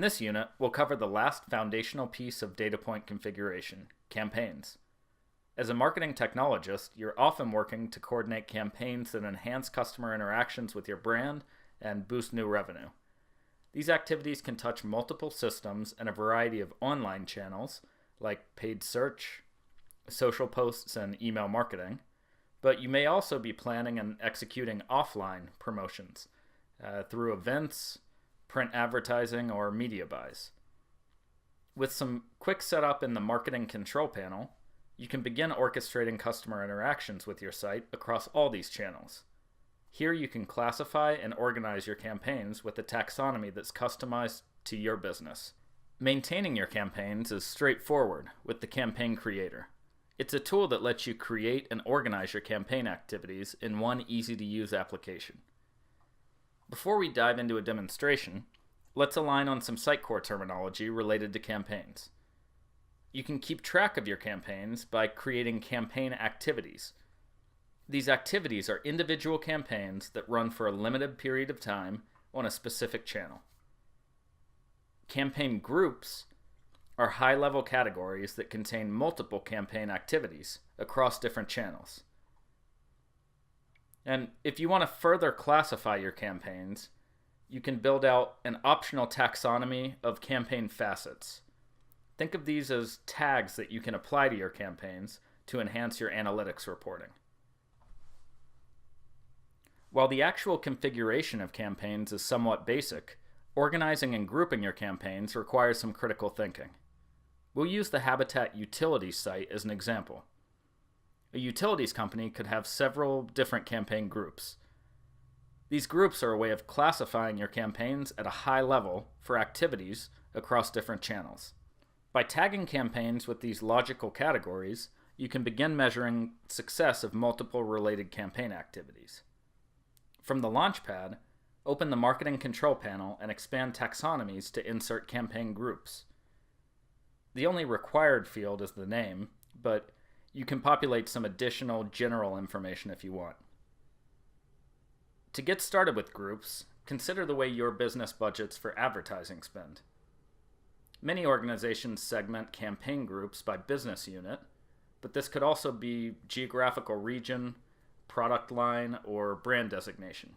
In this unit, we'll cover the last foundational piece of data point configuration, campaigns. As a marketing technologist, you're often working to coordinate campaigns that enhance customer interactions with your brand and boost new revenue. These activities can touch multiple systems and a variety of online channels, like paid search, social posts, and email marketing, but you may also be planning and executing offline promotions through events, print advertising, or media buys. With some quick setup in the marketing control panel, you can begin orchestrating customer interactions with your site across all these channels. Here you can classify and organize your campaigns with a taxonomy that's customized to your business. Maintaining your campaigns is straightforward with the Campaign Creator. It's a tool that lets you create and organize your campaign activities in one easy-to-use application. Before we dive into a demonstration, let's align on some Sitecore terminology related to campaigns. You can keep track of your campaigns by creating campaign activities. These activities are individual campaigns that run for a limited period of time on a specific channel. Campaign groups are high-level categories that contain multiple campaign activities across different channels. And if you want to further classify your campaigns, you can build out an optional taxonomy of campaign facets. Think of these as tags that you can apply to your campaigns to enhance your analytics reporting. While the actual configuration of campaigns is somewhat basic, organizing and grouping your campaigns requires some critical thinking. We'll use the Habitat Utilities site as an example. A utilities company could have several different campaign groups. These groups are a way of classifying your campaigns at a high level for activities across different channels. By tagging campaigns with these logical categories, you can begin measuring success of multiple related campaign activities. From the Launchpad, open the Marketing Control panel and expand taxonomies to insert campaign groups. The only required field is the name, but you can populate some additional general information if you want. To get started with groups, consider the way your business budgets for advertising spend. Many organizations segment campaign groups by business unit, but this could also be geographical region, product line, or brand designation.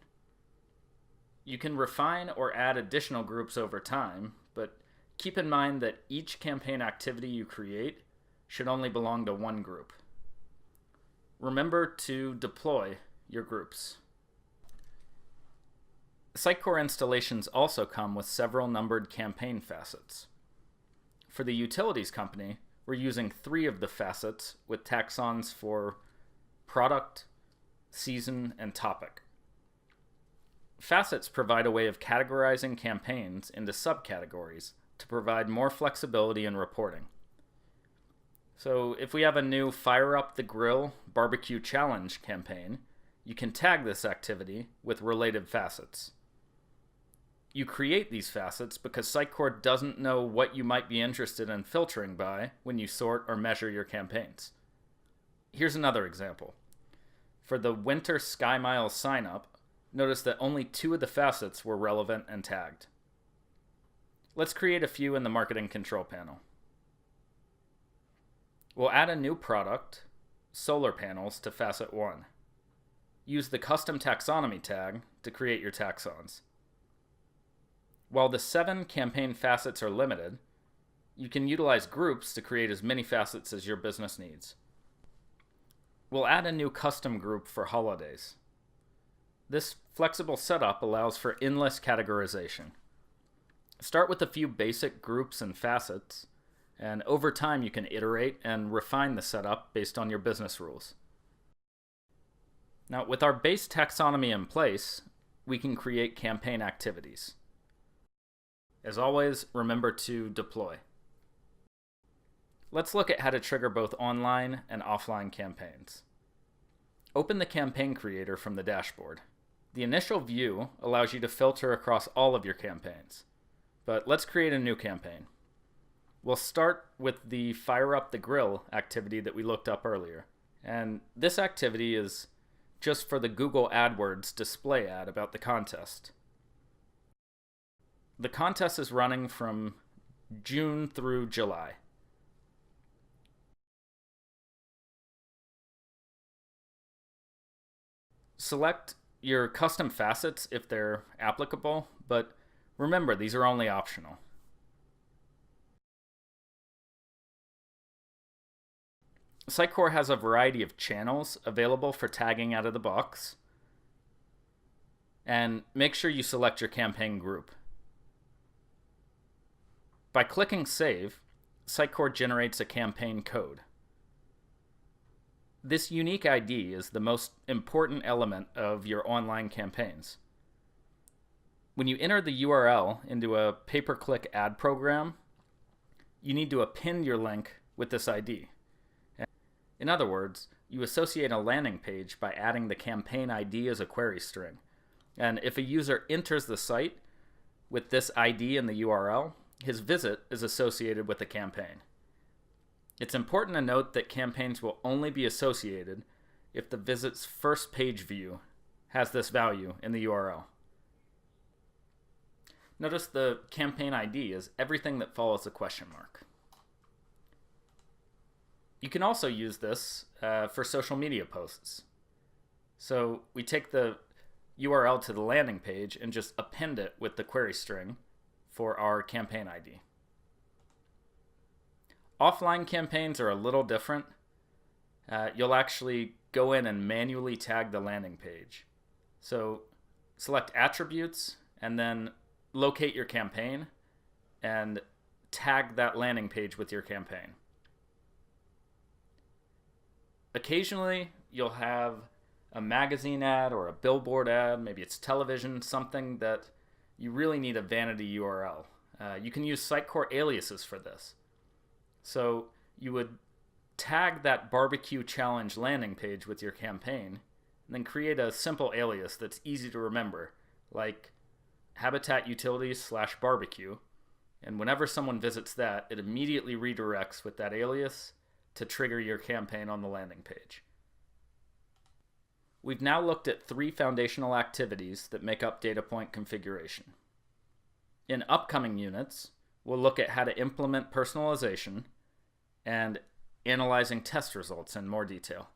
You can refine or add additional groups over time, but keep in mind that each campaign activity you create should only belong to one group. Remember to deploy your groups. Sitecore installations also come with several numbered campaign facets. For the utilities company, we're using 3 of the facets with taxons for product, season, and topic. Facets provide a way of categorizing campaigns into subcategories to provide more flexibility in reporting. So if we have a new Fire Up the Grill Barbecue Challenge campaign, you can tag this activity with related facets. You create these facets because Sitecore doesn't know what you might be interested in filtering by when you sort or measure your campaigns. Here's another example. For the Winter Sky Miles sign up, notice that only 2 of the facets were relevant and tagged. Let's create a few in the Marketing Control panel. We'll add a new product, solar panels, to facet 1. Use the Custom Taxonomy tag to create your taxons. While the 7 campaign facets are limited, you can utilize groups to create as many facets as your business needs. We'll add a new custom group for holidays. This flexible setup allows for endless categorization. Start with a few basic groups and facets, and over time you can iterate and refine the setup based on your business rules. Now, with our base taxonomy in place, we can create campaign activities. As always, remember to deploy. Let's look at how to trigger both online and offline campaigns. Open the Campaign Creator from the dashboard. The initial view allows you to filter across all of your campaigns, but let's create a new campaign. We'll start with the Fire Up the Grill activity that we looked up earlier, and this activity is just for the Google AdWords display ad about the contest. The contest is running from June through July. Select your custom facets if they're applicable, but remember, these are only optional. Sitecore has a variety of channels available for tagging out of the box, and make sure you select your campaign group. By clicking Save, Sitecore generates a campaign code. This unique ID is the most important element of your online campaigns. When you enter the URL into a pay-per-click ad program, you need to append your link with this ID. In other words, you associate a landing page by adding the campaign ID as a query string. And if a user enters the site with this ID in the URL, his visit is associated with the campaign. It's important to note that campaigns will only be associated if the visit's first page view has this value in the URL. Notice the campaign ID is everything that follows the question mark. You can also use this for social media posts. So we take the URL to the landing page and just append it with the query string for our campaign ID. Offline campaigns are a little different. You'll actually go in and manually tag the landing page. So select attributes and then locate your campaign and tag that landing page with your campaign. Occasionally, you'll have a magazine ad or a billboard ad, maybe it's television, something that you really need a vanity URL. You can use Sitecore aliases for this. So you would tag that barbecue challenge landing page with your campaign, and then create a simple alias that's easy to remember, like Habitat Utilities /barbecue. And whenever someone visits that, it immediately redirects with that alias to trigger your campaign on the landing page. We've now looked at 3 foundational activities that make up data point configuration. In upcoming units, we'll look at how to implement personalization and analyzing test results in more detail.